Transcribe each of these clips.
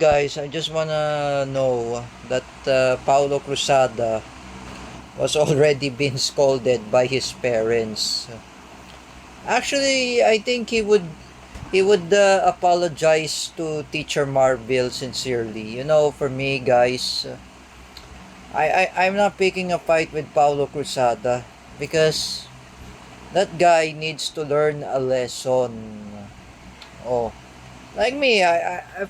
Guys, I just wanna know that Paulo Cruzada was already been scolded by his parents. Actually, I think he would apologize to Teacher Marvel sincerely. You know, for me, guys, I'm not picking a fight with Paulo Cruzada because that guy needs to learn a lesson. Oh, like me,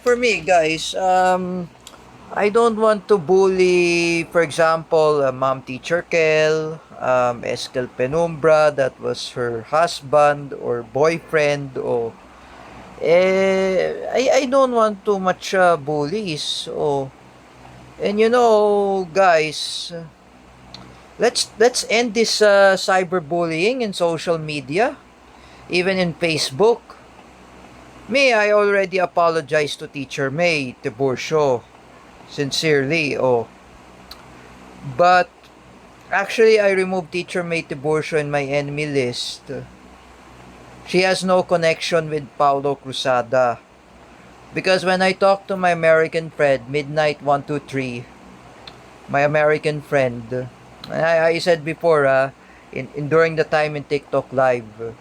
for me, guys, I don't want to bully, for example, Mom Teacher Kel, Eskel Penumbra, that was her husband or boyfriend, or I don't want too much bullies. Oh, and you know, guys, let's end this cyberbullying in social media, even in Facebook. Me, I already apologized to Teacher May Tiburcio, sincerely. Oh, but actually, I removed Teacher May Tiburcio in my enemy list. She has no connection with Paulo Cruzada. Because when I talked to my American friend, Midnight 123, my American friend, I said before, during the time in TikTok Live,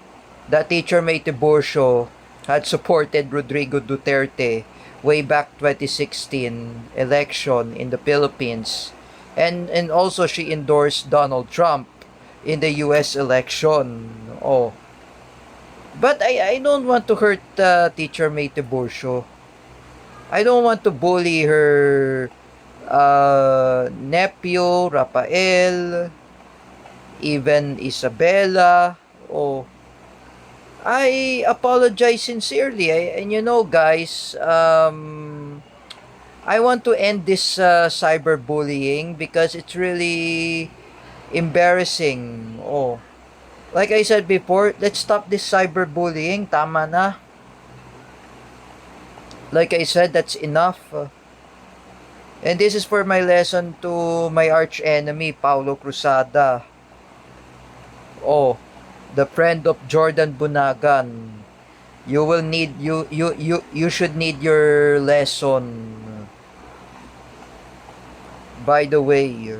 that Teacher May Tiburcio had supported Rodrigo Duterte way back 2016 election in the Philippines. And also she endorsed Donald Trump in the US election. Oh. But I don't want to hurt Teacher May Tiburcio. I don't want to bully her nephew, Rafael, even Isabella. Oh, I apologize sincerely. And you know, guys, I want to end this cyberbullying because it's really embarrassing. Oh, like I said before, let's stop this cyberbullying. Tama na. Like I said, that's enough. And this is for my lesson to my arch enemy, Paulo Cruzada. Oh, the friend of Jordan Bunagan. You should need your lesson. By the way,